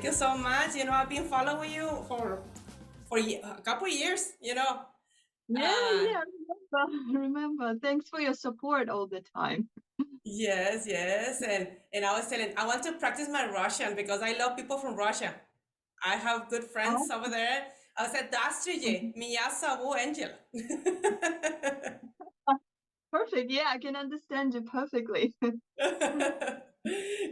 you so much. I've been following you for a couple of years. Yeah, Uh, yeah, remember. Thanks for your support all the time. yes, yes, and I was telling I want to practice my Russian because I love people from Russia. I have good friends Oh, over there. I said, "Здравствуйте, меня зовут Angela." perfect. Yeah, I can understand you perfectly.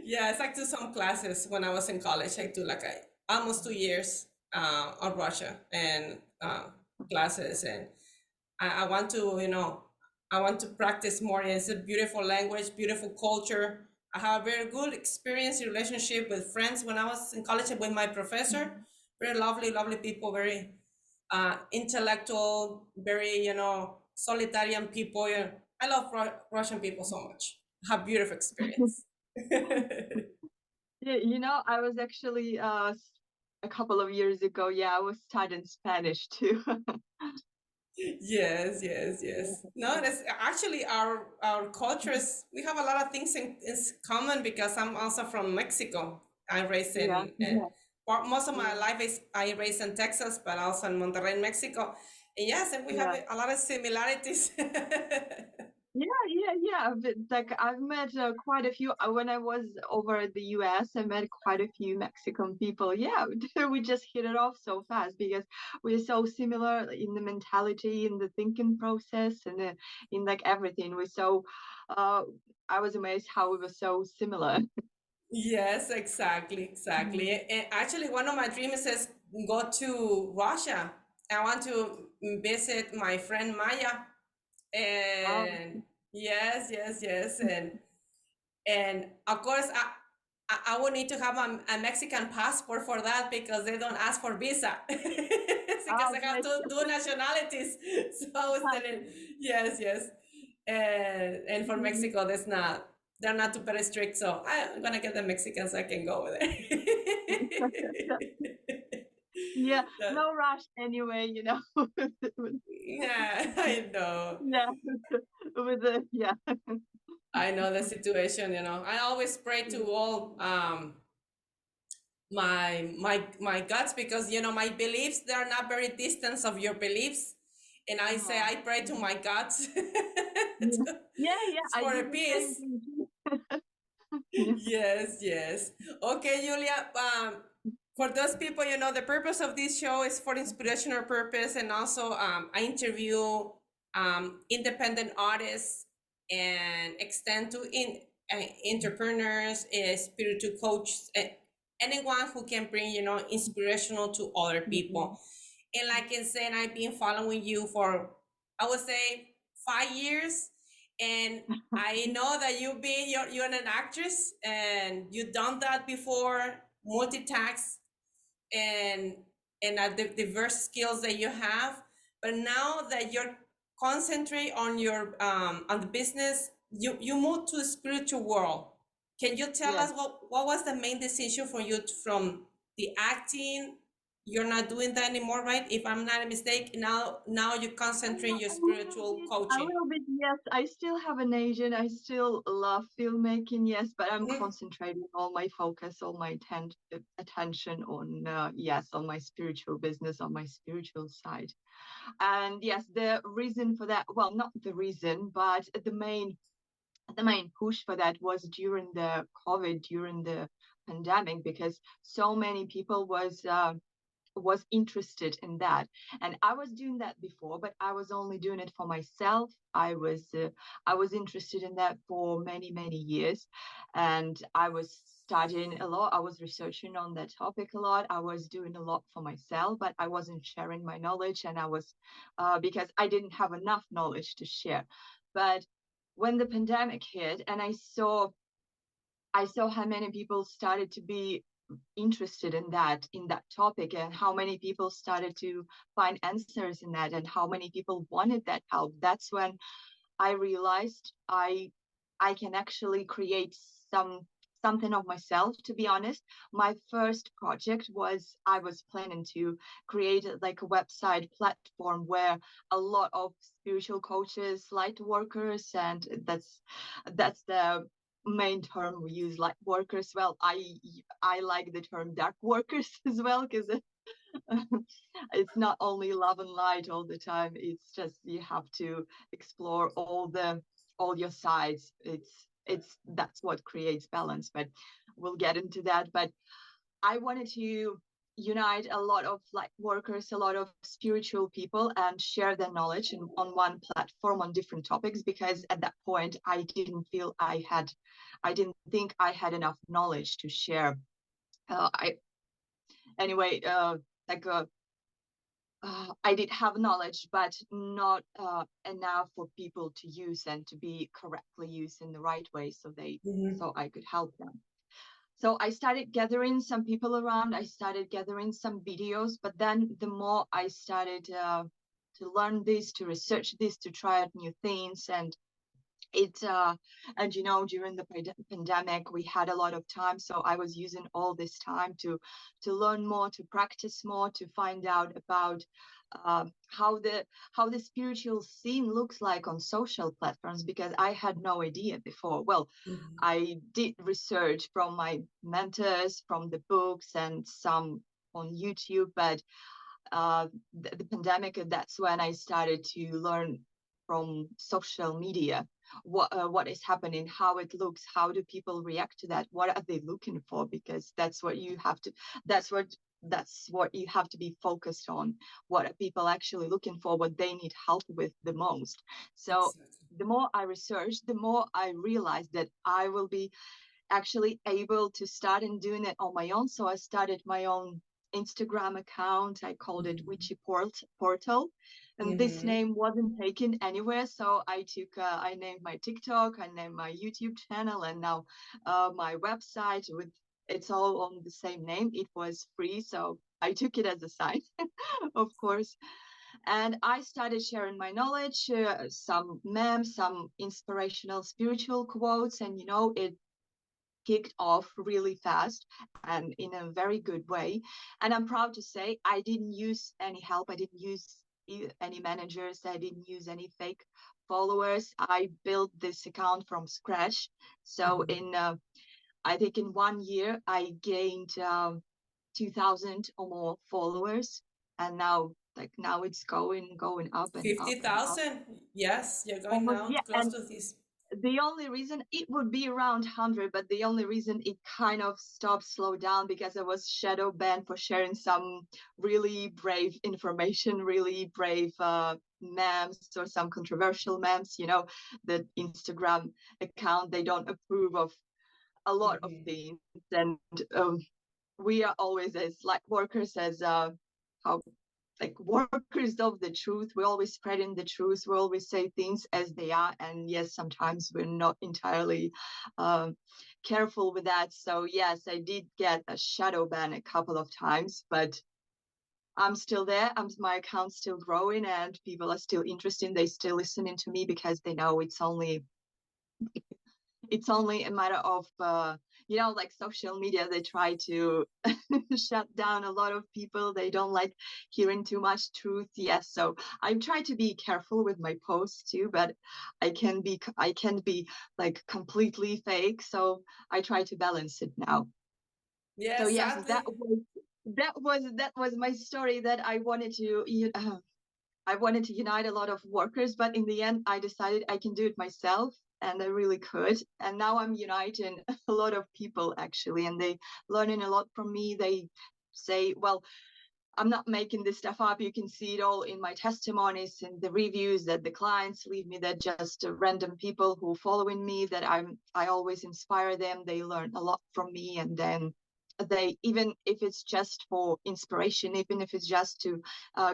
Yes, I took some classes when I was in college. I took like almost 2 years on Russia and classes, and I want to, I want to practice more. It's a beautiful language, beautiful culture. I have a very good experience, relationship with friends when I was in college with my professor. Very lovely, lovely people, very intellectual, very, solitarian people. I love Russian people so much. Have beautiful experience. Yeah, I was actually a couple of years ago, yeah, I was studying Spanish too. Yes, yes, yes. No, that's actually our cultures. We have a lot of things in common because I'm also from Mexico. I raised Yeah, in most of my yeah, life is I raised in Texas, but also in Monterrey, Mexico. And yes, and we have yeah. a lot of similarities. Yeah, yeah, yeah. But, like I've met quite a few when I was over at the US. I met quite a few Mexican people. Yeah, we just hit it off so fast because we're so similar in the mentality, in the thinking process, and in like everything. We're so. Uh, I was amazed how we were so similar. Yes, exactly, exactly. Mm. And actually, one of my dreams is go to Russia. I want to visit my friend Maya. Oh, And yes, yes, yes. And of course, I would need to have a Mexican passport for that because they don't ask for visa. Because oh, I have bless to do nationalities. So I was telling, yes, yes. And for you. Mexico, they're not too very strict. So I'm gonna get the Mexicans so I can go over there. Yeah, That- no rush anyway, yeah, I know. Yeah, with the yeah. I know the situation. I always pray to all my guts because my beliefs they are not very distant of your beliefs. And I say Uh-huh. I pray to my guts Yeah. Yeah, yeah, I for do a the same peace. thing too. Yeah. Yes, yes. Okay, Julia. For those people, the purpose of this show is for inspirational purpose, and also I interview independent artists and extend to entrepreneurs, spiritual coaches, anyone who can bring inspirational to other people. And like I said, I've been following you for I would say 5 years, and I know that you're an actress and you've done that before, multitask and the diverse skills that you have. But now that you're concentrate on your on the business, you moved to the spiritual world. Can you tell Yes. us what was the main decision for you from the acting? You're not doing that anymore, right? If I'm not a mistake, now you concentrate your A little spiritual bit, a coaching. little bit, yes. I still have an agent. I still love filmmaking, yes, but I'm Mhm. concentrating all my focus, all my attention on, yes, on my spiritual business, on my spiritual side. And yes, the reason for that, well, not the reason, but the main push for that was during the COVID, during the pandemic, because so many people was interested in that, and I was doing that before, but I was only doing it for myself. I was interested in that for many years, and I was studying a lot. I was researching on that topic a lot. I was doing a lot for myself, but I wasn't sharing my knowledge, and I was because I didn't have enough knowledge to share. But when the pandemic hit and I saw how many people started to be interested in that topic, and how many people started to find answers in that, and how many people wanted that help. That's when I realized I can actually create something of myself. To be honest, my first project was I was planning to create like a website platform where a lot of spiritual coaches, light workers, and that's the main term we use, light workers. Well, I like the term dark workers as well, because it's not only love and light all the time. It's just you have to explore all your sides. It's that's what creates balance, but we'll get into that. But I wanted to unite a lot of light workers, a lot of spiritual people, and share their knowledge on one platform on different topics, because at that point I didn't think I had enough knowledge to share. I anyway like I did have knowledge, but not enough for people to use and to be correctly used in the right way, so I could help them. So I started gathering some people around. I started gathering some videos, but then the more I started to learn this, to research this, to try out new things, and during the pandemic we had a lot of time, so I was using all this time to learn more, to practice more, to find out about how the spiritual scene looks like on social platforms, because I had no idea before. Well, I did research from my mentors, from the books, and some on YouTube, but the pandemic, that's when I started to learn from social media what is happening, how it looks, how do people react to that, what are they looking for, because that's what you have to be focused on. What are people actually looking for, what they need help with the most. So the more I researched, the more I realized that I will be actually able to start and doing it on my own. So I started my own Instagram account. I called it Witchy Portal, and this name wasn't taken anywhere. So I named my TikTok, I named my YouTube channel, and now my website it's all on the same name. It was free, so I took it as a sign, of course. And I started sharing my knowledge, some memes, some inspirational spiritual quotes, and it kicked off really fast and in a very good way. And I'm proud to say I didn't use any help. I didn't use any managers. I didn't use any fake followers. I built this account from scratch. So I think in 1 year I gained 2,000 or more followers, and now it's going up and up and up. 50,000. Yes, you're going Almost, now yeah. close And to this. the only reason it would be around 100, but the only reason it kind of stopped, slowed down, because I was shadow banned for sharing some really brave information, really brave memes, or some controversial memes. The Instagram account, they don't approve of a lot of things, and we are always, as light workers, as how like workers of the truth, we're always spreading the truth, we always say things as they are, and yes, sometimes we're not entirely careful with that. So yes, I did get a shadow ban a couple of times, but I'm still there. My account's still growing, and people are still interested. They still listening to me, because they know it's only a matter of like social media, they try to shut down a lot of people. They don't like hearing too much truth. Yes, so I try to be careful with my posts too, but I can be like completely fake, so I try to balance it now. So Yes, yes, sadly. that was my story, that I wanted to unite a lot of workers, but in the end, I decided I can do it myself, and I really could. And now I'm uniting a lot of people, actually, and they learning a lot from me. They say, well, I'm not making this stuff up. You can see it all in my testimonies and the reviews that the clients leave me, that just random people who following me, that I always inspire them. They learn a lot from me, and then they, even if it's just for inspiration, even if it's just to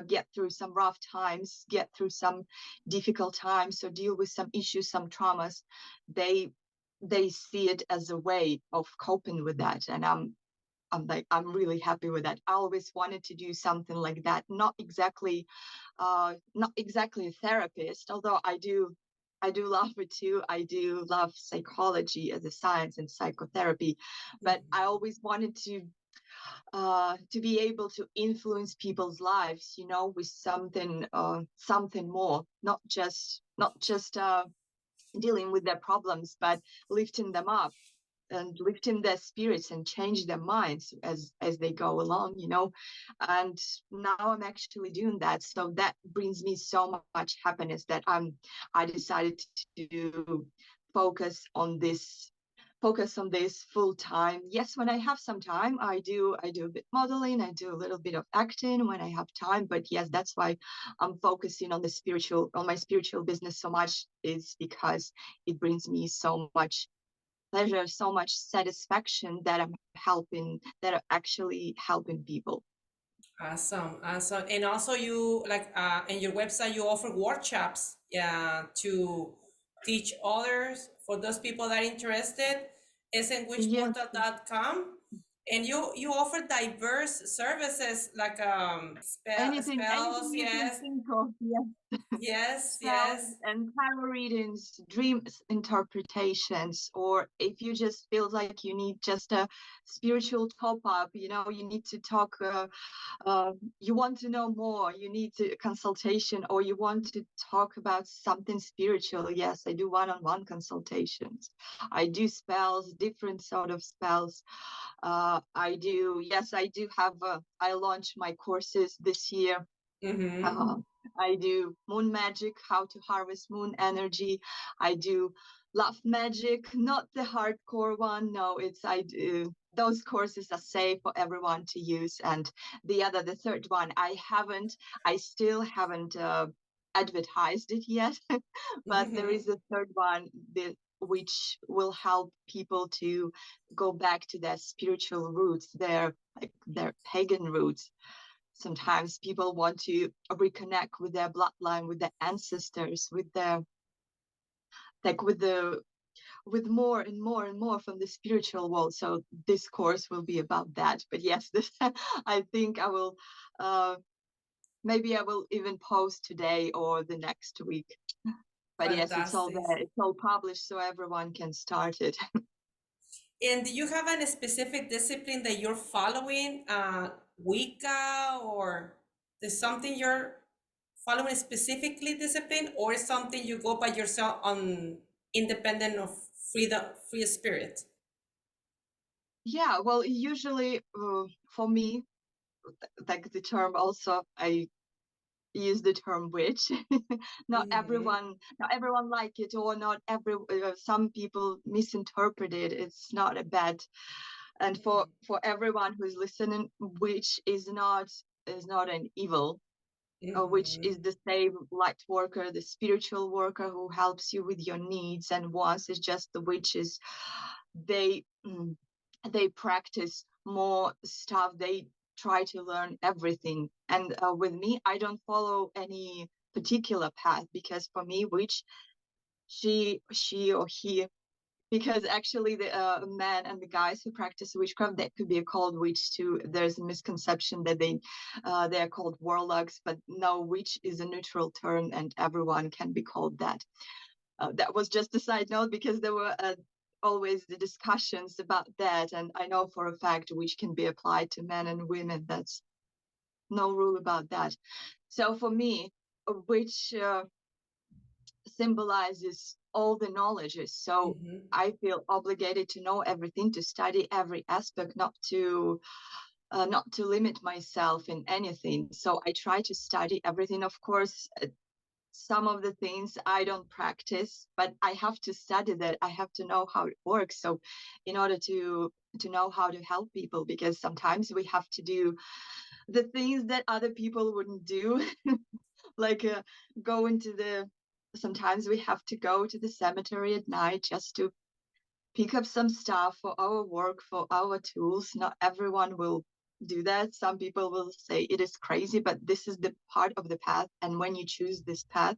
get through some rough times, get through some difficult times, or deal with some issues, some traumas, they see it as a way of coping with that. And I'm really happy with that. I always wanted to do something like that. Not exactly a therapist, although I do love it too. I do love psychology as a science and psychotherapy, but I always wanted to be able to influence people's lives, with something more, not just dealing with their problems, but lifting them up and lifting their spirits and change their minds as they go along, and now I'm actually doing that, so that brings me so much happiness that I decided to focus on this full time. Yes, when I have some time, I do a bit modeling, I do a little bit of acting when I have time, but yes, that's why I'm focusing on my spiritual business so much, is because it brings me so much pleasure, so much satisfaction that I'm actually helping people. Awesome, awesome. And also you like in your website you offer workshops, yeah, to teach others for those people that are interested. It's in Yes, witchportal.com. And you offer diverse services like spells, anything you can yes, think of. Yes. yes, Spells yes. and tarot readings, dream interpretations, or if you just feel like you need just a spiritual top up, you need to talk, you want to know more, you need a consultation, or you want to talk about something spiritual. Yes, I do one-on-one consultations. I do spells, different sort of spells. Yes, I do have, I launched my courses this year. Mm-hmm. uh, I do moon magic, how to harvest moon energy. I do love magic, not the hardcore one. No, I do. Those courses are safe for everyone to use. And the third one, I still haven't advertised it yet, but there Mm-hmm. is a third one which will help people to go back to their spiritual roots, their pagan roots. Sometimes people want to reconnect with their bloodline, with their ancestors, with their like with more and more and more from the spiritual world. So this course will be about that. But yes, this I think I will, uh, maybe I will even post today or the next week. But yes, it's all Fantastic. there, it's all published, so everyone can start it. And do you have a specific discipline that you're following, Wicca, or there's something you're following specifically discipline, or is something you go by yourself on independent of free spirit? Yeah, well, usually, for me, like the term, also I use the term witch. Mm-hmm. Not everyone like it, or not every some people misinterpret it. It's not a bad. And for everyone who's listening, witch is not an evil. Which Mm-hmm. is the same light worker, the spiritual worker who helps you with your needs and wants. Is just the witches. They they practice more stuff. They try to learn everything. And with me, I don't follow any particular path, because for me, which she or he, because actually the men and the guys who practice witchcraft, that could be called witch too. There's a misconception that they are called warlocks, but no, witch is a neutral term and everyone can be called that. That was just a side note, because there were always the discussions about that, and I know for a fact which can be applied to men and women. That's no rule about that. So for me, which symbolizes all the knowledges, so Mm-hmm. I feel obligated to know everything, to study every aspect, not to limit myself in anything. So I try to study everything. Of course, some of the things I don't practice, but I have to study that. I have to know how it works. So in order to know how to help people, because sometimes we have to do the things that other people wouldn't do, like go into the sometimes we have to go to the cemetery at night just to pick up some stuff for our work, for our tools. Not everyone will do that. Some people will say it is crazy, but this is the part of the path. And when you choose this path,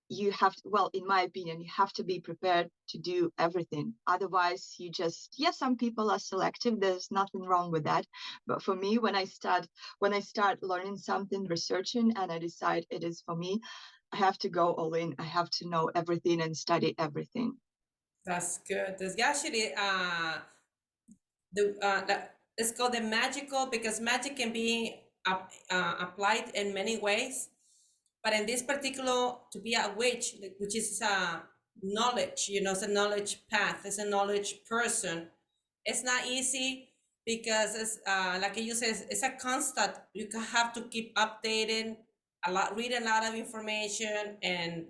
you have to, well, in my opinion, you have to be prepared to do everything. Otherwise, yes, some people are selective. There's nothing wrong with that. But for me, when I start learning something, researching, and I decide it is for me, I have to go all in. I have to know everything and study everything. That's good. There's actually it's called the magical, because magic can be applied in many ways. But in this particular, to be a witch, which is knowledge, it's a knowledge path, it's a knowledge person. It's not easy because it's like you said, it's a constant. You have to keep updating a lot, read a lot of information, and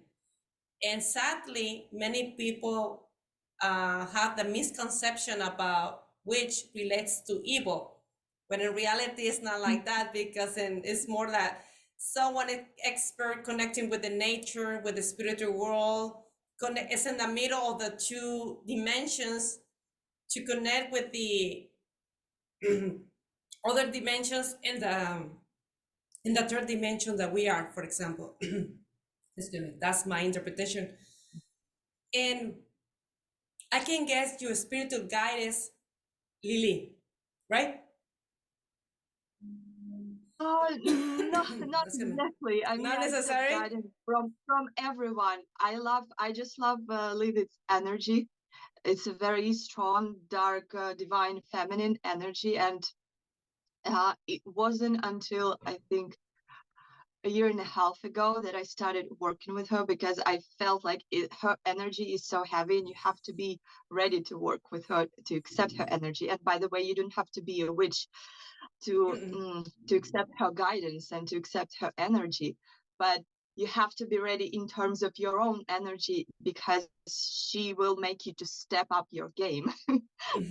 sadly, many people have the misconception about which relates to evil, when in reality it's not like that, because it's more that someone expert connecting with the nature, with the spiritual world, is in the middle of the two dimensions to connect with the other dimensions in the third dimension that we are, for example. Excuse me, that's my interpretation. And I can guess your spiritual guide is Lily, right? Oh, not Excuse me. exactly. I mean, Not I get necessary. guidance from everyone. I just love Lilith's energy. It's a very strong, dark, divine, feminine energy, and it wasn't until I think a year and a half ago that I started working with her, because I felt like her energy is so heavy, and you have to be ready to work with her to accept her energy. And by the way, you don't have to be a witch to accept her guidance and to accept her energy, but you have to be ready in terms of your own energy, because she will make you to step up your game.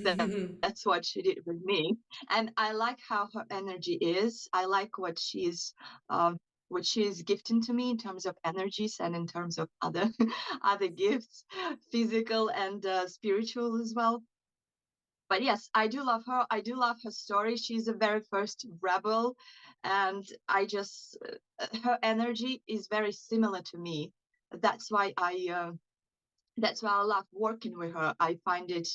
That's what she did with me, and I like how her energy is. I like um, what she is gifting to me in terms of energies and in terms of other other gifts, physical and spiritual as well. But yes, I do love her. I do love her story. She's a very first rebel, and her energy is very similar to me. That's why I love working with her. I find it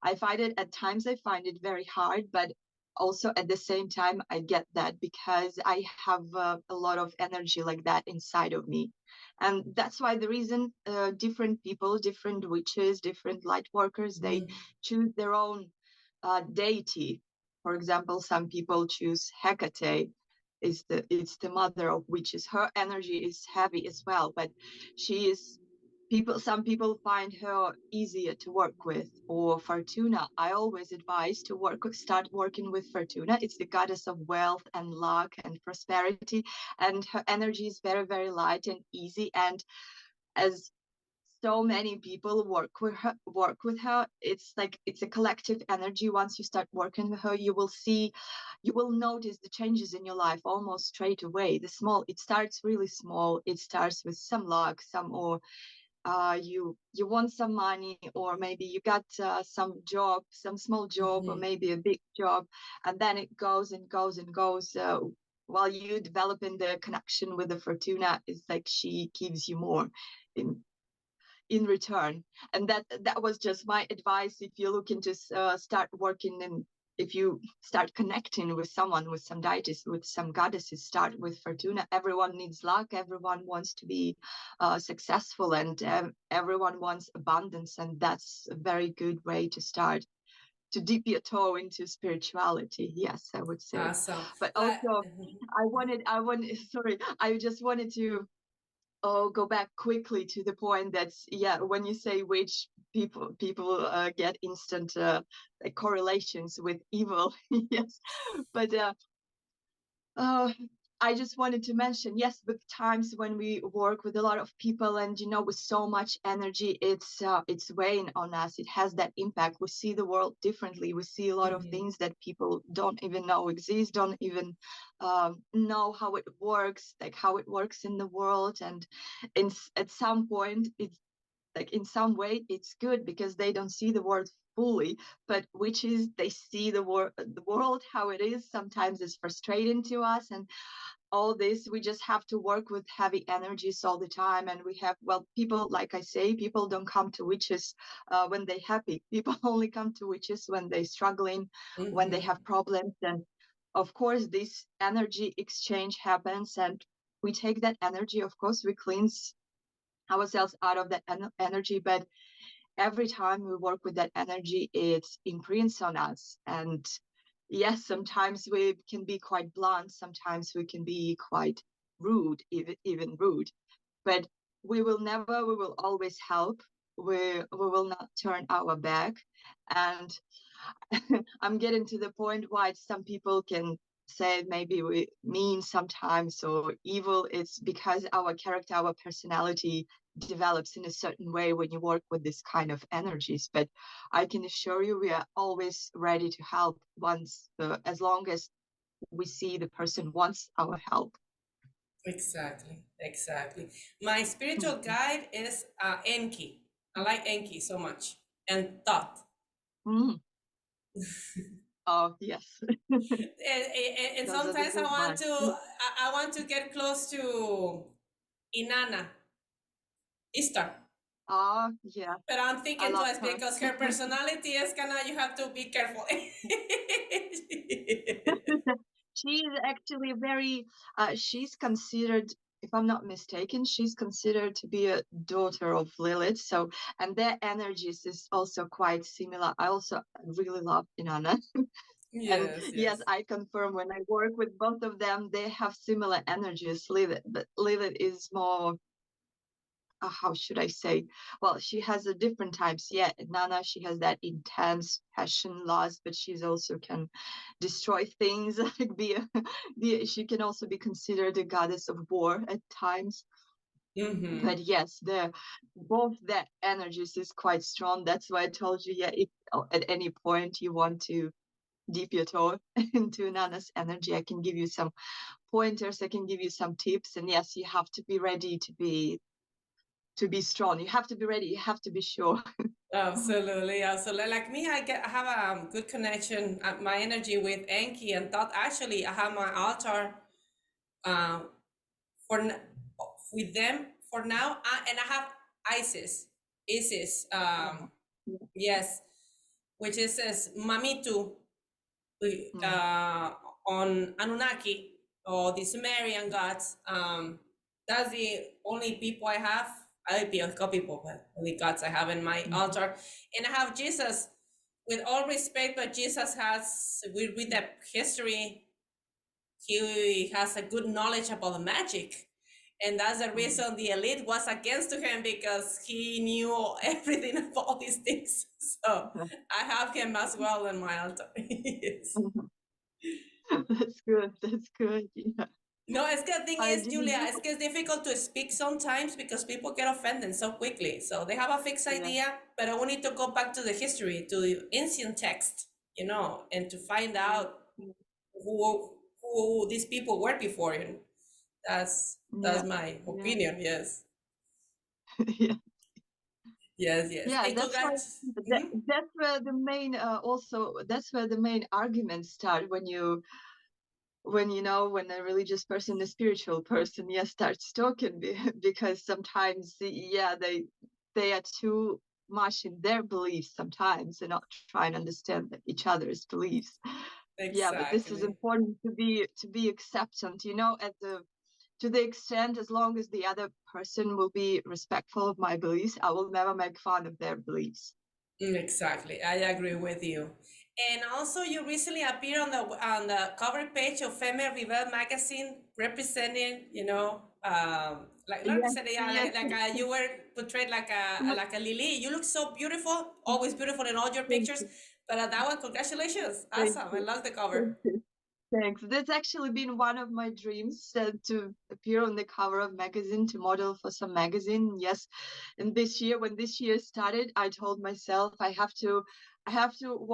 at times, I find it very hard, but also at the same time I get that because I have a lot of energy like that inside of me. And that's why the reason different people, different witches, different light workers, they choose their own deity. For example, some people choose Hecate. It's the mother of witches. Her energy is heavy as well, but she is some people find her easier to work with. Or Fortuna, I always advise to start working with Fortuna. It's the goddess of wealth and luck and prosperity, and her energy is very, very light and easy. And as so many people work with her, it's like it's a collective energy. Once you start working with her, you will notice the changes in your life almost straight away. It starts really small. It starts with some luck, some or you want some money, or maybe you got some small job, or maybe a big job, and then it goes and goes and goes. While you developing the connection with the Fortuna, it's like she gives you more in in return. And that was just my advice. If you're looking to start working, and if you start connecting with someone, with some deities, with some goddesses, start with Fortuna. Everyone needs luck, everyone wants to be successful, and everyone wants abundance, and that's a very good way to start to dip your toe into spirituality. Yes, I would say. Awesome. But also I wanted sorry, I just wanted to go back quickly to the point that, yeah, when you say which people get instant like correlations with evil. Yes, but uh, I just wanted to mention, yes, with times when we work with a lot of people, and with so much energy, it's weighing on us. It has that impact. We see the world differently. We see a lot of things that people don't even know exist, don't even know how it works, like how it works in the world. And at some point, it's like in some way it's good because they don't see the world fully, but which is they see the world how it is. Sometimes it's frustrating to us, and all this, we just have to work with heavy energies all the time. And we have, well, people, like I say, people don't come to witches when they're happy. People only come to witches when they're struggling, when they have problems. And of course this energy exchange happens, and we take that energy, of course we cleanse ourselves out of that energy, but every time we work with that energy, it imprints on us. And yes, sometimes we can be quite blunt, sometimes we can be quite rude, even rude. But we will always help. We will not turn our back. And I'm getting to the point why some people can say maybe we mean sometimes or evil. It's because our character, our personality develops in a certain way when you work with this kind of energies. But I can assure you, we are always ready to help once, as long as we see the person wants our help. Exactly, exactly. My spiritual Mhm. guide is Enki. I like Enki so much, and Thought. Mm. Oh, yes. And Those are the sometimes good ones. I want to get close to Inanna, Istar. Oh, yeah. But I'm I thinking love twice her. because her personality is kind of, you have to be careful. She is actually very, she's considered, if I'm not mistaken, she's considered to be a daughter of Lilith. So, and their energies is also quite similar. I also really love Inanna. And Yes, yes, yes. I confirm when I work with both of them, they have similar energies. Lilith, but Lilith is more, how should I say? Well, she has a different types. Yeah, Nana, she has that intense passion, loss, but she's also can destroy things. Like she can also be considered a goddess of war at times. Mm-hmm. But yes, both their energies is quite strong. That's why I told you, yeah, if at any point you want to dip your toe into Nana's energy, I can give you some pointers. I can give you some tips. And yes, you have to be ready to be strong. You have to be ready. You have to be sure. Absolutely, absolutely. Like me, I have a good connection, my energy with Enki and Thought. Actually, I have my altar uh, for with them for now, and I have Isis, Isis, Oh, yeah. yes, which is says Mamitu Mm, uh, on Anunnaki or the Sumerian gods. That's the only people I have. I be a couple people, but the gods I have in my mhm, altar, and I have Jesus. With all respect, but Jesus has, we read the history, he has a good knowledge about the magic. And that's the mhm, reason the elite was against him, because he knew everything about these things. So I have him as well in my altar. Yes. mhm. That's good. That's good. Yeah. No, it's the thing I is, do. Julia, it's difficult to speak sometimes because people get offended so quickly. So they have a fixed Yeah. idea, but we need to go back to the history, to the ancient text, and to find Yeah. out who these people were before you. That's Yeah. my Yeah. opinion. Yes, Yeah. yes, yes. Yeah. And That's why congrats. Mhm. that's where the main also that's where the main arguments start when when a religious person, a spiritual person, yeah, starts talking because sometimes yeah they are too much in their beliefs sometimes and not trying to understand each other's beliefs. Yeah, but this is Exactly. important to be acceptant, at the to the extent as long as the other person will be respectful of my beliefs, I will never make fun of their beliefs. Exactly. I agree with you. And also, you recently appeared on the cover page of Female Rebel magazine, representing, like not Yes, representing, yeah, yes. you were portrayed like a lily. You look so beautiful, always beautiful in all your Thank pictures. you. But that one, congratulations, Thank awesome! I you. love the cover. Thank you. Thanks. That's actually been one of my dreams, to appear on the cover of magazine, to model for some magazine. Yes, and this year, when this year started, I told myself I have to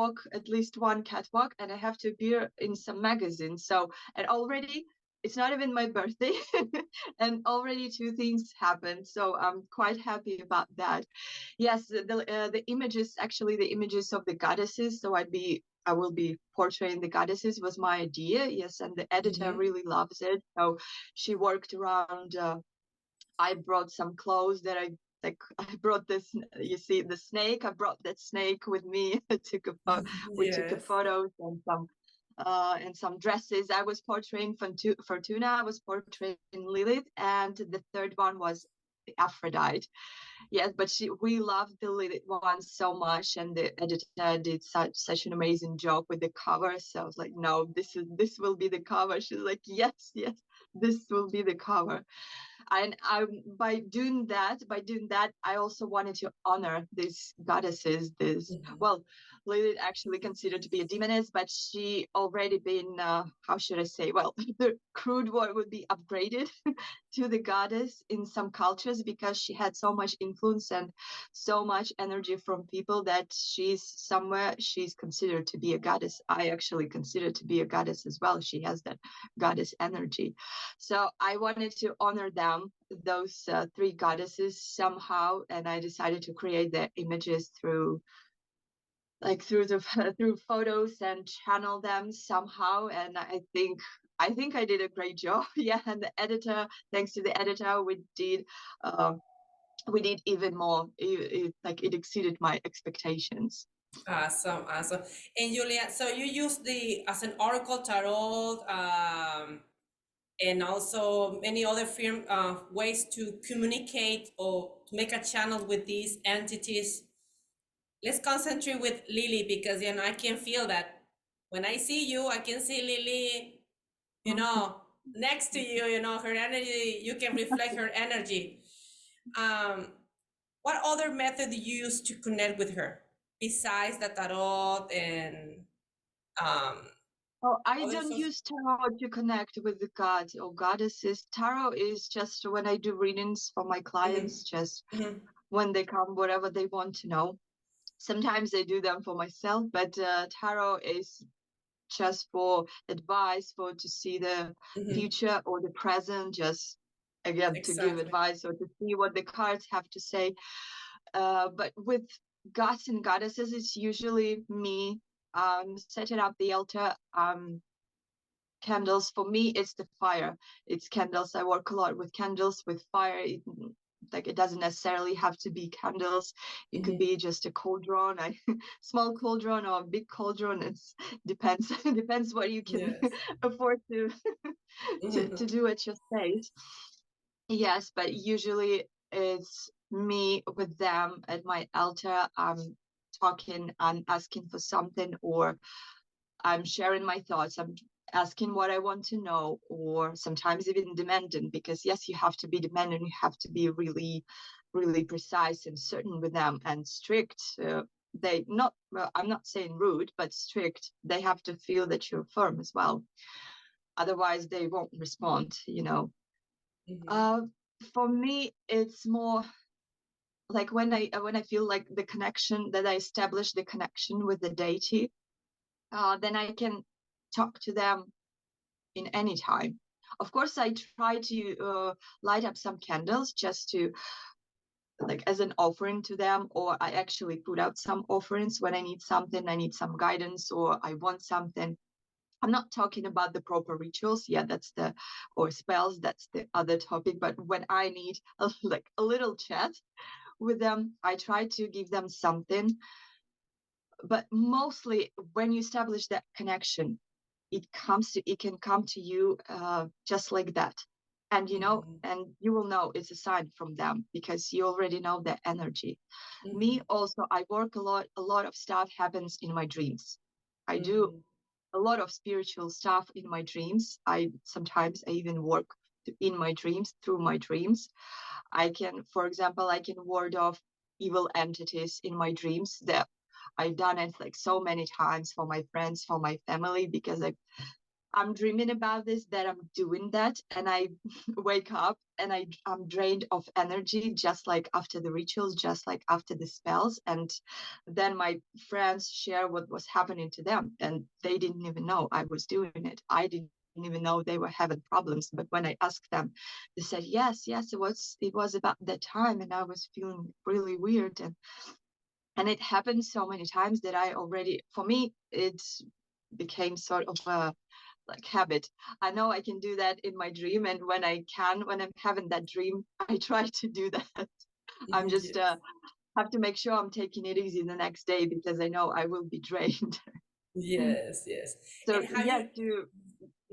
walk at least one catwalk, and I have to appear in some magazine. So, and already it's not even my birthday, and already two things happened. So I'm quite happy about that. Yes, the images, actually the images of the goddesses. So I will be portraying the goddesses was my idea. Yes, and the editor Mm-hmm. really loves it. So she worked around. I brought some clothes that I like. I brought this. You see the snake. I brought that snake with me. We took a Yes. photos and some dresses. I was portraying Fortuna. I was portraying Lilith, and the third one was Aphrodite. Yes, but we loved the Lilith one so much, and the editor did such an amazing job with the cover. So I was like, no, this will be the cover. She's like, yes, yes, this will be the cover. And by doing that, I also wanted to honor these goddesses. Well, Lilith actually considered to be a demoness, but she already been, how should I say? Well, the crude word would be upgraded to the goddess in some cultures, because she had so much influence and so much energy from people that she's considered to be a goddess. I actually consider to be a goddess as well. She has that goddess energy. So I wanted to honor them, those three goddesses somehow, and I decided to create the images through through photos and channel them somehow. And I think I did a great job. Yeah, and the editor, thanks to the editor, uh, we did even more. It exceeded my expectations. Awesome, awesome. And Julia, so you use the as an oracle tarot, and also many other ways to communicate or to make a channel with these entities. Let's concentrate with Lily, because I can feel that when I see you, I can see Lily, next to you. Her energy. You can reflect her energy. Um, what other method do you use to connect with her besides the tarot and um, Oh, I other don't stuff? use tarot to connect with the gods or goddesses. Tarot is just when I do readings for my clients, just Mm-hmm. when they come, whatever they want to know. Sometimes I do them for myself, but tarot is just for advice, for to see the Mm-hmm. future or the present, just again to give Exactly. advice or to see what the cards have to say. But with gods and goddesses, it's usually me setting up the altar. Candles for me, it's the fire. It's candles. I work a lot with candles, with fire. It doesn't necessarily have to be candles. It could Mm-hmm. be just a cauldron, small cauldron or a big cauldron. It depends. Depends what you can Yes. afford to Mm-hmm. to do at your stage. Yes, but usually it's me with them at my altar. I'm talking, I'm asking for something, or I'm sharing my thoughts. I'm asking what I want to know, or sometimes even demanding, because yes, you have to be demanding. You have to be really, really precise and certain with them and strict. They not, well, I'm not saying rude, but strict. They have to feel that you're firm as well. Otherwise, they won't respond. Mm-hmm. Uh, for me, it's more like when I feel like the connection that I establish the connection with the deity, then I can talk to them in any time. Of course, I try to light up some candles just to like as an offering to them, or I actually put out some offerings when I need something, I need some guidance, or I want something. I'm not talking about the proper rituals. Yeah, or spells. That's the other topic. But when I need like a little chat with them, I try to give them something. But mostly when you establish that connection, it can come to you just like that. And Mm-hmm. and you will know it's a sign from them because you already know their energy. Me Mm-hmm. also, I work a lot of stuff happens in my dreams. I do Mm-hmm. a lot of spiritual stuff in my dreams. I even work in my dreams, through my dreams. For example, I can ward off evil entities in my dreams. That I've done it like so many times for my friends, for my family, because I'm dreaming about this, that I'm doing that, and I wake up and I'm drained of energy, just like after the rituals, just like after the spells. And then my friends share what was happening to them, and they didn't even know I was doing it. I didn't even know they were having problems. But when I asked them, they said, yes, yes, it was about that time, and I was feeling really weird. And it happened so many times that for me, it became sort of a like habit. I know I can do that in my dream, and when I'm having that dream, I try to do that. I'm Mm-hmm. just Yes. have to make sure I'm taking it easy the next day because I know I will be drained. Yes. Yes. So And have yes, you?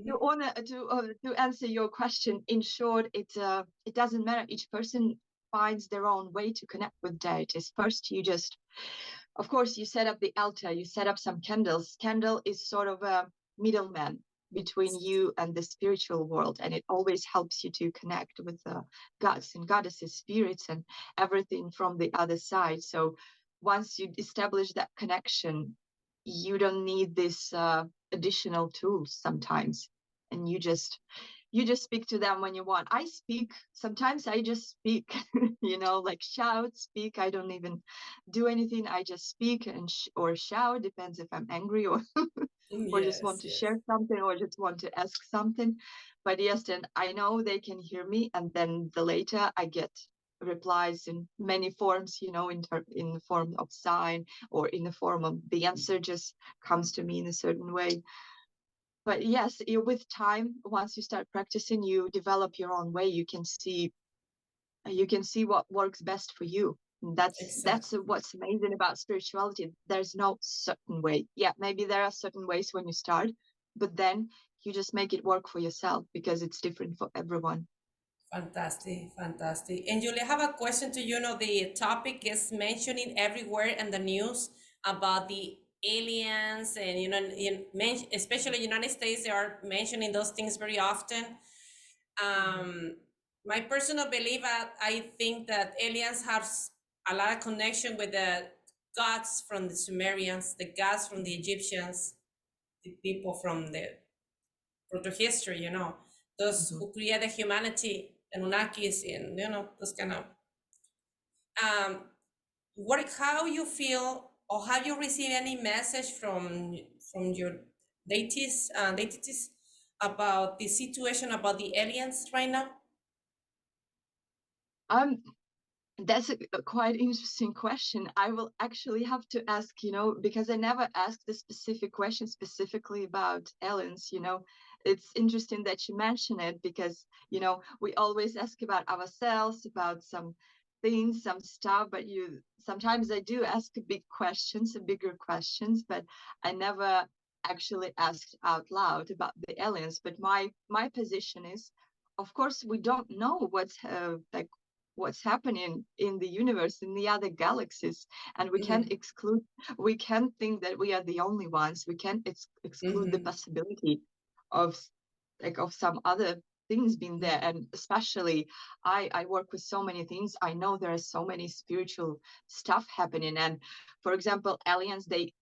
to honor to answer your question, in short, it doesn't matter. Each person finds their own way to connect with deities. First, of course, you set up the altar, you set up some candles. Candle is sort of a middleman. between you and the spiritual world, and it always helps you to connect with the gods and goddesses, spirits, and everything from the other side. So once you establish that connection, you don't need this additional tools sometimes, and you just speak to them when you want. I speak sometimes, I just speak like shout, speak. I don't even do anything. I just speak and or shout, depends if I'm angry or or just want to share something or just want to ask something. But yes, then I know they can hear me, and then the later I get replies in many forms, in the form of sign, or in the form of the answer just comes to me in a certain way. But yes, with time, once you start practicing, you develop your own way. You can see what works best for you. That's what's amazing about spirituality. There's no certain way. Yeah, maybe there are certain ways when you start, but then you just make it work for yourself because it's different for everyone. Fantastic, fantastic. And Julia, I have a question to you. The topic is mentioning everywhere in the news about the aliens, and especially United States, they are mentioning those things very often. My personal belief, I think that aliens have a lot of connection with the gods from the Sumerians, the gods from the Egyptians, the people from the proto-history, those who created humanity, Anunnakis, and those kind of how you feel, or have you received any message from your deities about the situation about the aliens right now? That's a quite interesting question. I will actually have to ask, because I never asked the specific question specifically about aliens. It's interesting that you mention it because, we always ask about ourselves, about some things, some stuff, but sometimes I do ask bigger questions, but I never actually asked out loud about the aliens. But my position is, of course, we don't know what's happening in the universe, in the other galaxies, and we can't think that we are the only ones. We can't exclude the possibility of some other things being there. And especially I work with so many things. I know there are so many spiritual stuff happening, and for example, aliens, they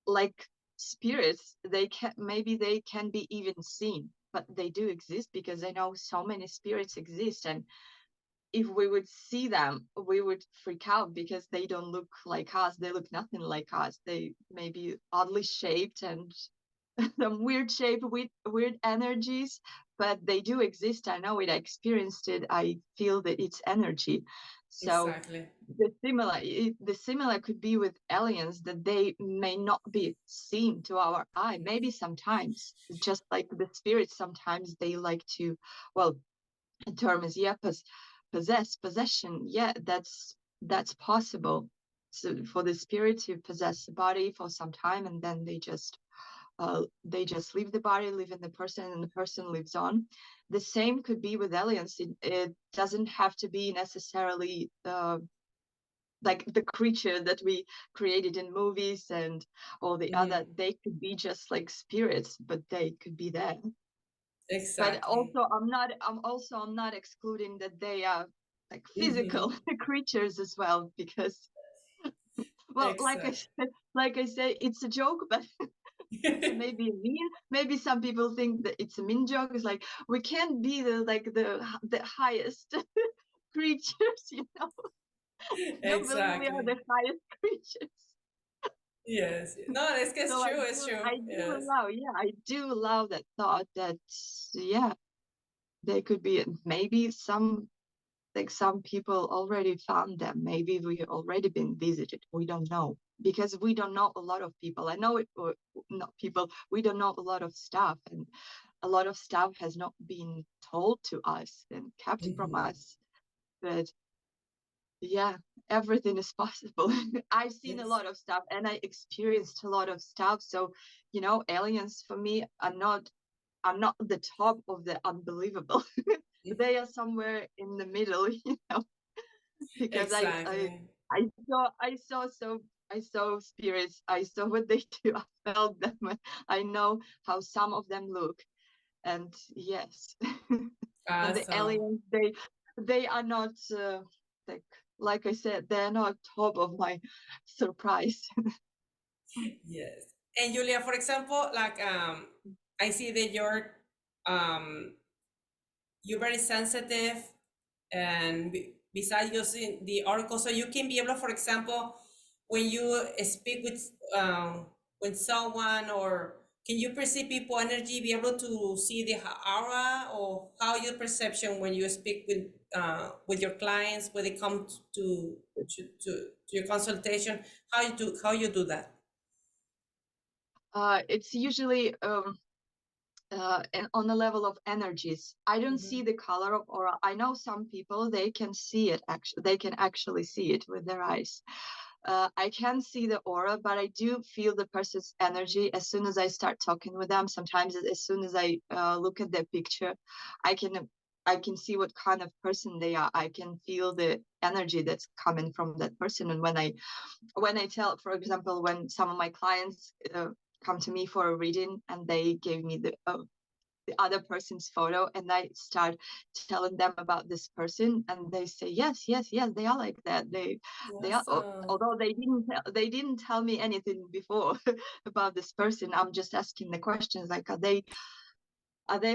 like spirits, they can be even seen, but they do exist because I know so many spirits exist. And if we would see them, we would freak out because they don't look like us. They look nothing like us. They may be oddly shaped and some weird shape with weird energies, but they do exist. I know it. I experienced it. I feel that it's energy. So exactly. The similar could be with aliens, that they may not be seen to our eye. Maybe sometimes, just like the spirits, sometimes they like to, well, the term is possession. Yeah, that's possible. So for the spirit to possess the body for some time, and then they just leave the body, live in the person, and the person lives on. The same could be with aliens. It doesn't have to be necessarily like the creature that we created in movies and all the other. They could be just like spirits, but they could be there. Exactly. But also I'm not excluding that they are like physical creatures as well, because well, Exactly. like I said, it's a joke, but it's maybe a mean. Maybe some people think that it's a mean joke. It's like, we can't be the highest creatures, Don't believe we are Exactly. the highest creatures. Yes. No, it's So true. It's true. Yes. I do allow that thought that, yeah, they could be. Maybe some people already found them. Maybe we already been visited. We don't know, because we don't know a lot of people. I know it, or not people. We don't know a lot of stuff, and a lot of stuff has not been told to us and kept from us. But yeah, everything is possible. I've seen a Yes. lot of stuff, and I experienced a lot of stuff. So, aliens for me are not the top of the unbelievable. They are somewhere in the middle, because Exactly. I saw spirits. I saw what they do. I felt them. I know how some of them look. And yes, and the Awesome. aliens, they are not like I said, they're not top of my surprise. Yes. And Julia, for example, like I see that you're very sensitive, and besides using the oracle, so you can be able, for example, when you speak with someone, or can you perceive people energy, be able to see the aura, or how your perception when you speak with your clients when they come to your consultation, how you do that? It's usually and on the level of energies. I don't see Mhm. the color of aura. I know some people, they can see it, actually they can actually see it with their eyes. I can see the aura, but I do feel the person's energy as soon as I start talking with them. Sometimes as soon as I look at their picture, I can I can see what kind of person they are. I can feel the energy that's coming from that person. And when I tell, for example, when some of my clients come to me for a reading and they gave me the other person's photo, and I start telling them about this person, and they say yes, yes, yes, they are like that. They are, Awesome. although they didn't tell me anything before about this person. I'm just asking the questions like, are they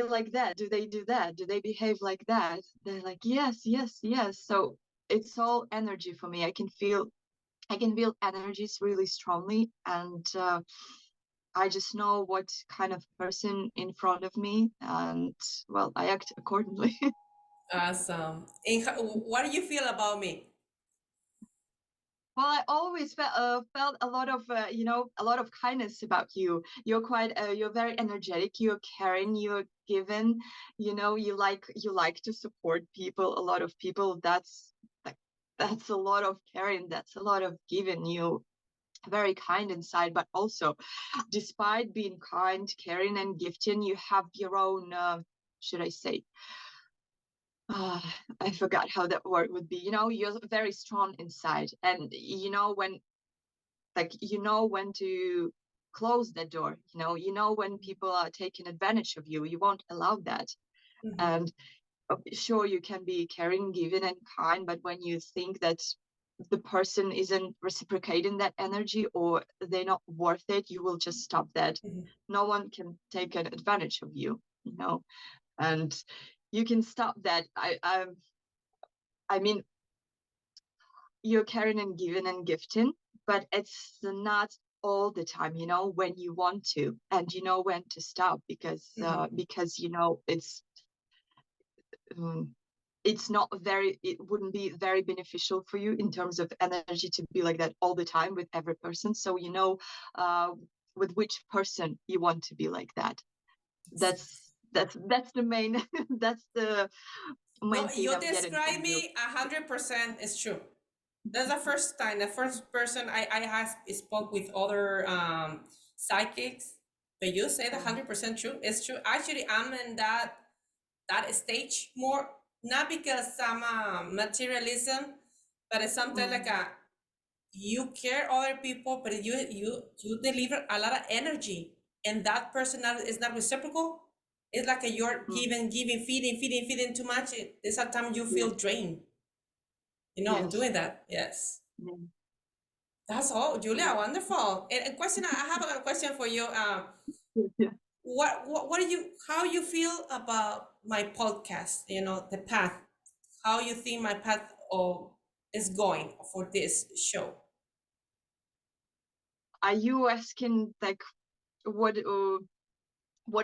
like that? Do they do that? Do they behave like that? They're like, yes, yes, yes. So it's all energy for me. I can feel energies really strongly, and I just know what kind of person in front of me, and well, I act accordingly. Awesome. And what do you feel about me? Well, I always felt a lot of, a lot of kindness about you. You're very energetic. You're caring. You're given. You like to support people. A lot of people. Like, that's a lot of caring. That's a lot of giving. You very kind inside, but also, despite being kind, caring, and gifting, you have your own. Should I say? uh, I forgot how that word would be. You're very strong inside, and when to close that door. You know when people are taking advantage of you. You won't allow that. Mhm. And sure, you can be caring, giving, and kind, but when you think that the person isn't reciprocating that energy, or they're not worth it, you will just stop that. Mhm. No one can take an advantage of you. And you can stop that. I mean, you're caring and giving and gifting, but it's not all the time. When you want to, and when to stop, Mhm. because um, it wouldn't be very beneficial for you in terms of energy to be like that all the time with every person. So uh, with which person you want to be like that. That's the main that's the No, main thing you I'm getting from describe you. me 100%. It's true. That's the first time, the first person I has spoke with other psychics. But you said Mm, 100% true. It's true. Actually, I'm in that stage more, not because I'm a materialism, but it's sometimes like mm, a you care other people, but you deliver a lot of energy, and that person is not reciprocal. It's like you're mm. giving, feeding too much. There's a time you feel Yes, drained. yes, Doing that. Yes. yeah, That's all, Julia. yeah, Wonderful. And a question. I have a question for you. yeah. What do you? How you feel about my podcast? The path. How you think my path is going for this show Are you asking like what do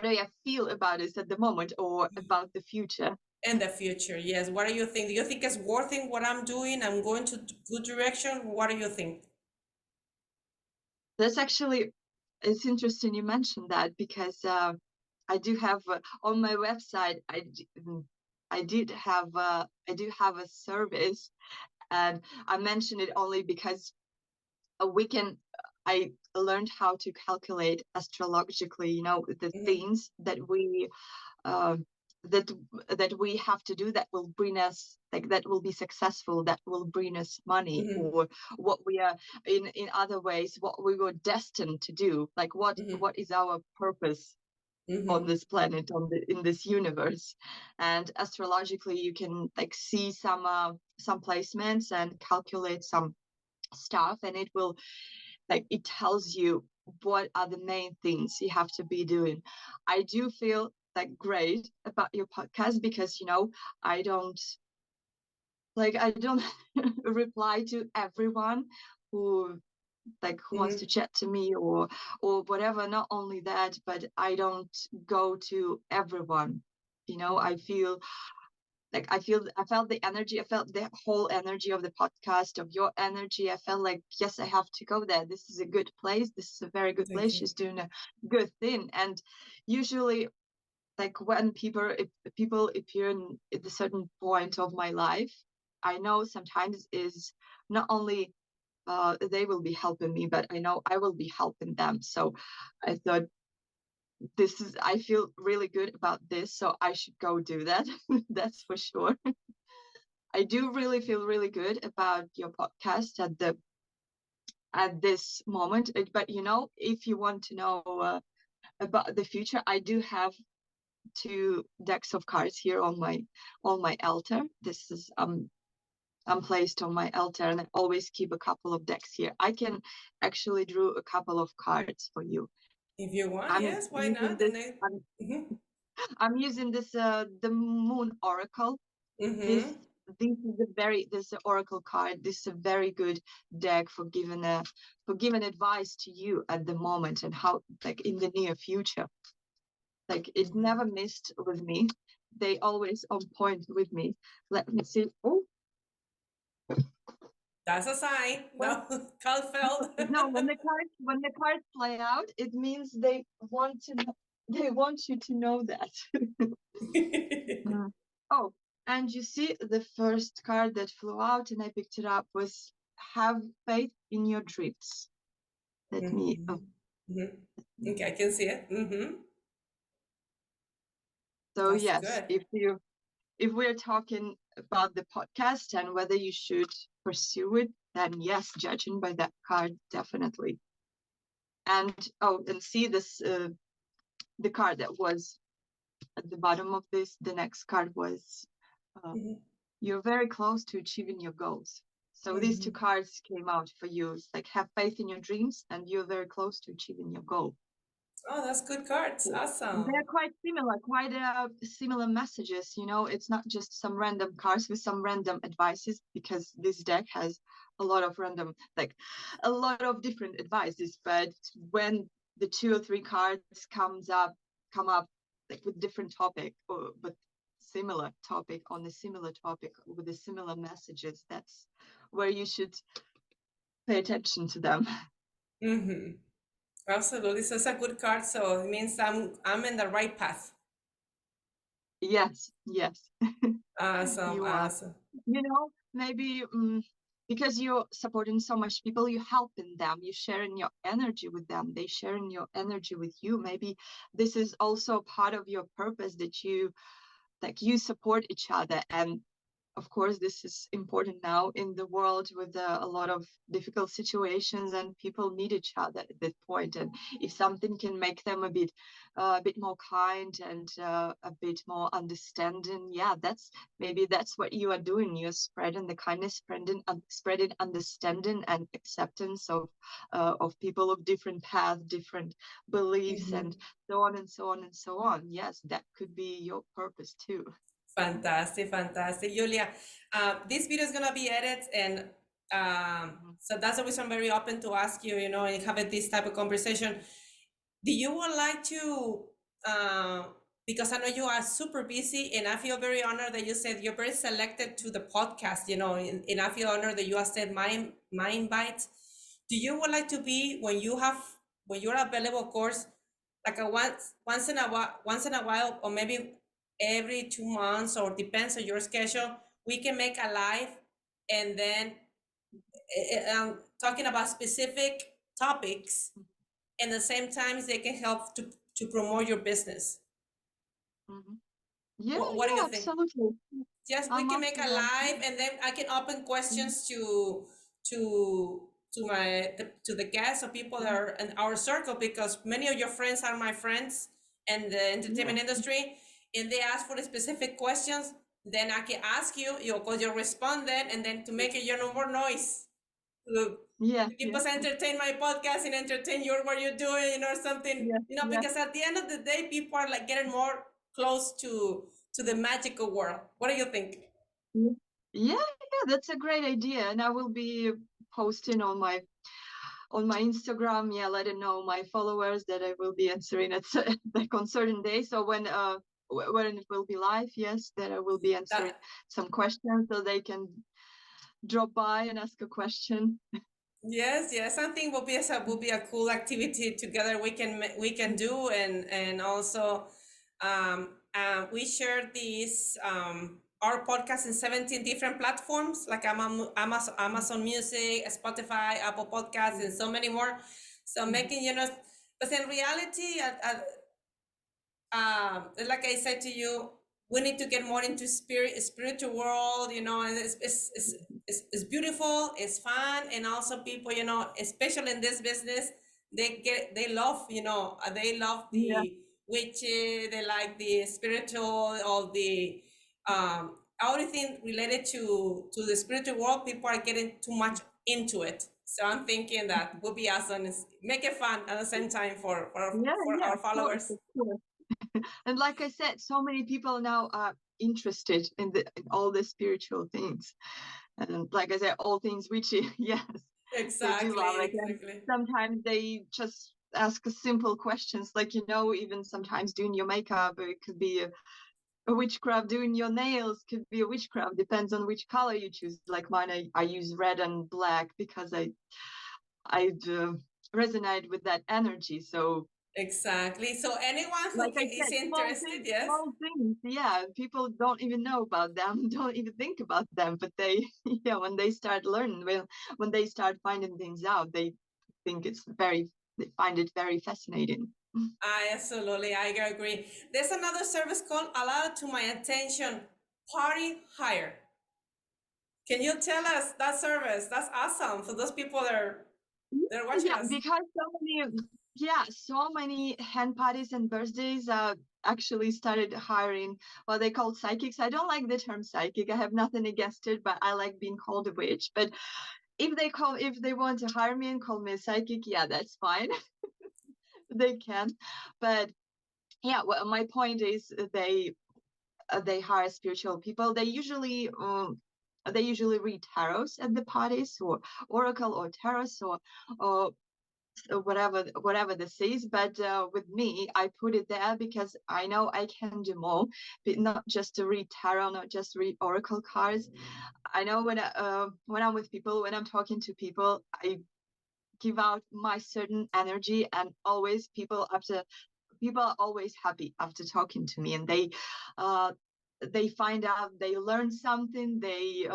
I feel about it at the moment, or about the future? in the future? Yes. What do you think? Do you think it's worth it what I'm doing? I'm going to good direction. What do you think? That's actually, it's interesting you mentioned that, because I do have on my website. I do have a service, and I mention it only because we can. I learned how to calculate astrologically. The Hmm. things uh, that that we have to do that will bring us, like, that will be successful, that will bring us money, Hmm. or what we are, in other ways, what we were destined to do, like what Hmm. what is our purpose on this planet, in this universe. And astrologically, you can like see some placements and calculate some stuff, and it will like it tells you what are the main things you have to be doing. I do feel like great about your podcast because I don't reply to everyone who wants to chat to me or whatever. Not only that, but I don't go to everyone. I felt the energy. I felt the whole energy of the podcast, of your energy. I felt like, yes, I have to go there. This is a good place. This is a very good Thank place. you. She's doing a good thing. And usually, like when people appear at a certain point of my life, I know sometimes is not only they will be helping me, but I know I will be helping them. So I thought I feel really good about this, so I should go do that. That's for sure. I do really feel really good about your podcast at this moment. But if you want to know about the future, I do have 2 decks of cards here on my altar. This is I'm placed on my altar, and I always keep a couple of decks here. I can actually draw a couple of cards for you. If you want, I'm yes, why using not? this. And I, I'm using this the Moon Oracle. This this is the Oracle card. This is a very good deck for giving advice to you at the moment and how like in the near future. Like it never missed with me. They always on point with me. Let me see. Oh, That's a sign. well, No, Kalfeld. no. When the cards play out, it means they want to. They want you to know that. Oh, and you see the first card that flew out, and I picked it up, was "Have faith in your dreams." Let me. Oh. Okay, I can see it. So That's yes, good. if we're talking about the podcast and whether you should pursue it, then yes, judging by that card, definitely. And see this the card that was at the bottom of this. The next card was you're very close to achieving your goals. So these 2 cards came out for you. It's like have faith in your dreams, and you're very close to achieving your goal. Oh, that's good cards. Awesome. They're quite similar messages. It's not just some random cards with some random advices, because this deck has a lot of a lot of different advices. But when the 2 or 3 cards come up like with different topic but similar topic on a similar topic with the similar messages, that's where you should pay attention to them. Absolutely. So it's a good card. So it means I'm in the right path. Yes. Awesome. You are. Awesome. Maybe because you're supporting so much people, you're helping them, you're sharing your energy with them, they sharing your energy with you. Maybe this is also part of your purpose, that you support each other. And of course, this is important now in the world with a lot of difficult situations, and people need each other at this point. And if something can make them a bit more kind and a bit more understanding, yeah, that's what you are doing. You're spreading the kindness, spreading understanding and acceptance of people of different paths, different beliefs, and so on and so on and so on. Yes, that could be your purpose too. Fantastic, fantastic. Julia, this video is going to be edited, and so that's the reason I'm very open to ask you, and have this type of conversation. Do you would like to, because I know you are super busy, and I feel very honored that you said you're very selected to the podcast, and I feel honored that you accepted my invite. Do you would like to be, when you're available, of course, like a once in a while, or maybe every 2 months, or depends on your schedule, we can make a live, and then talking about specific topics, and at the same time they can help to promote your business. Yeah, What do you think? absolutely. Yes, we I'm can up make for a that. live, and then I can open questions to the guests or people that are in our circle, because many of your friends are my friends, and the entertainment industry, and they ask for the specific questions, then I can ask you, because you respond then, and then to make it, more noise. To keep us entertained, my podcast, and entertain what you're doing, or something, because at the end of the day, people are like getting more close to the magical world. What do you think? Yeah, that's a great idea, and I will be posting on my Instagram, letting know my followers that I will be answering at like on certain days. So when it will be live, yes, that I will be answering some questions, so they can drop by and ask a question. Yes, something will be a cool activity together we can do, and also we share this our podcast in 17 different platforms like Amazon Music, Spotify, Apple Podcasts, and so many more. So making, but in reality, like I said to you, we need to get more into spiritual world, and it's beautiful, it's fun, and also people, especially in this business, they love, they love the witches, they like the spiritual, all the everything related to the spiritual world. People are getting too much into it. So I'm thinking that would be awesome. Make it fun at the same time for our followers. Of course. And like I said, so many people now are interested in all the spiritual things, and like I said, all things witchy. Yes, exactly, they do love it. Exactly. And sometimes they just ask simple questions, like, even sometimes doing your makeup, it could be a witchcraft. Doing your nails could be a witchcraft. Depends on which color you choose. Like mine, I use red and black because I resonate with that energy. So exactly. So anyone who like I is said, interested, yes. small things, people don't even know about them, don't even think about them, but they, when they start learning, when they start finding things out, they find it very fascinating. I agree. There's another service called Allowed to My Attention Party Hire. Can you tell us that service? That's awesome for those people that are watching us. Because so many hen parties and birthdays actually started hiring what they call psychics. I don't like the term psychic. I have nothing against it, but I like being called a witch. But if they want to hire me and call me a psychic, that's fine. They can. But well, my point is they hire spiritual people. They usually read tarots at the parties, or oracle or tarot, or whatever this is. But with me, I put it there because I know I can do more, but not just to read tarot, not just read oracle cards. I know when I'm with people, when I'm talking to people, I give out my certain energy, and always people are always happy after talking to me, and they find out, they learn something, they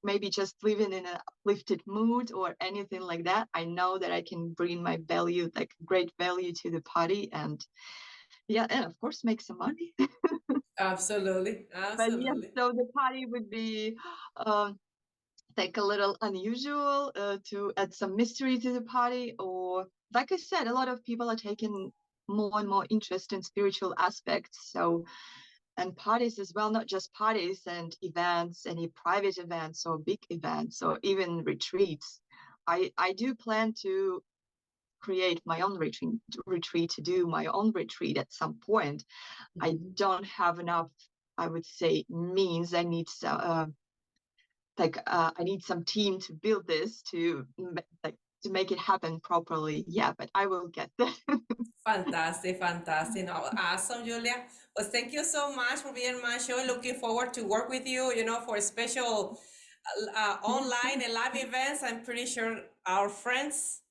maybe just living in a uplifted mood or anything like that. I know that I can bring my value, like great value, to the party, and and of course make some money. Absolutely. But so the party would be like a little unusual, to add some mystery to the party, or like I said, a lot of people are taking more and more interest in spiritual aspects. So, and parties as well, not just parties and events, any private events or big events or even retreats. I do plan to create my own retreat, to do my own retreat at some point. I don't have enough, I would say, means. I need I need some team to build this, to make it happen properly. But I will get there. Fantastic. No, awesome, Julia. Well, thank you so much for being on my show. Looking forward to work with you, for special online and live events. I'm pretty sure our friends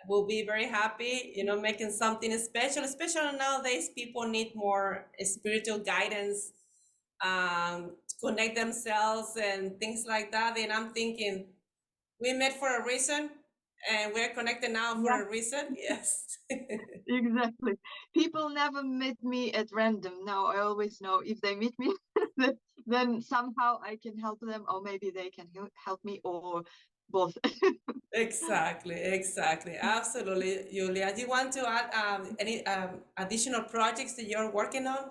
will be very happy, making something special. Especially nowadays, people need more spiritual guidance, to connect themselves and things like that. And I'm thinking, we met for a reason, and we're connected now for a reason. Yes. Exactly. People never meet me at random. Now I always know, if they meet me, then somehow I can help them, or maybe they can help me, or both. Exactly. Absolutely, Julia. Do you want to add any additional projects that you're working on?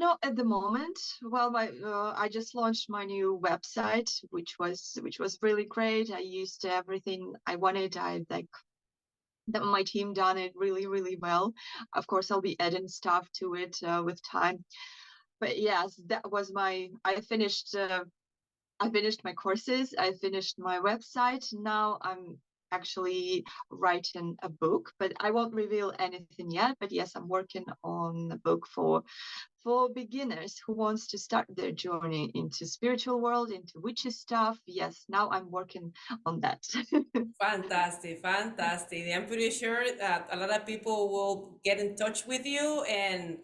Not at the moment. Well, I just launched my new website, which was really great. I used everything I wanted. I like that my team done it really, really well. Of course, I'll be adding stuff to it with time. But yes, that was my. I finished my courses. I finished my website. Now I'm actually writing a book, but I won't reveal anything yet. But yes, I'm working on a book for beginners who wants to start their journey into spiritual world, into witchy stuff. Yes, now I'm working on that. Fantastic. I'm pretty sure that a lot of people will get in touch with you, and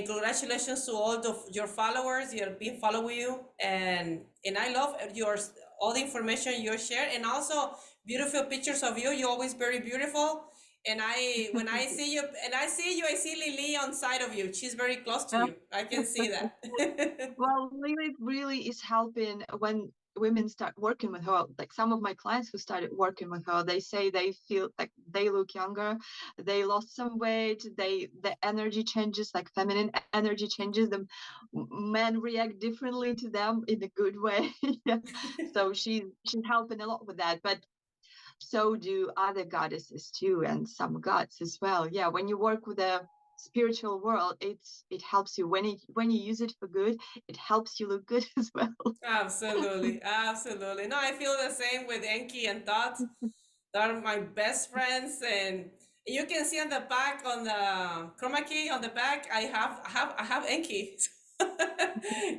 congratulations to all of your followers. You've been following you, and I love your all the information you share, and also beautiful pictures of you. You're always very beautiful. And I when I see you and I see you, I see Lily on side of you. She's very close to you. I can see that. Well, Lilith really is helping when women start working with her. Like some of my clients who started working with her, they say they feel like they look younger, they lost some weight, the energy changes, like feminine energy changes. The men react differently to them in a good way. Yeah. So she's helping a lot with that. But so do other goddesses too, and some gods as well. Yeah, when you work with a spiritual world, it helps you when you use it for good. It helps you look good as well. Absolutely. No, I feel the same with Enki and Dot. They're my best friends, and you can see on the back on the chroma key on the back. I have Enki.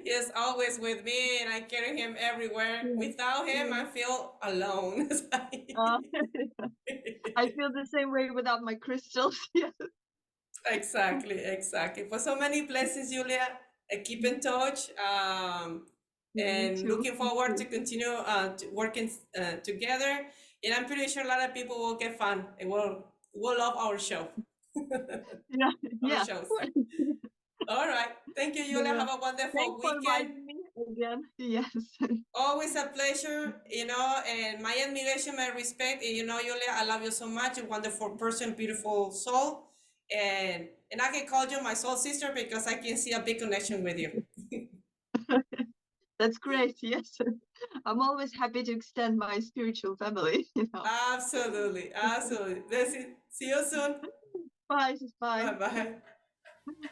He's always with me, and I carry him everywhere. Yeah, Without him, yeah. I feel alone. Uh, I feel the same way without my crystals. Yeah. Exactly. For so many blessings, Julia. Keep in touch. Yeah, me And too. looking Me forward too. to continue working together. And I'm pretty sure a lot of people will get fun and will love our show, Yeah, our yeah, of shows. course. All right. Thank you, Julia. Yeah. Have a Thanks wonderful for weekend. inviting me again. Yes. Always a pleasure, and my admiration, my respect. And Julia, I love you so much. A wonderful person, beautiful soul. And I can call you my soul sister because I can see a big connection with you. That's great. Yes. I'm always happy to extend my spiritual family, you know. Absolutely. Let's see you soon. Bye. Bye. Bye bye.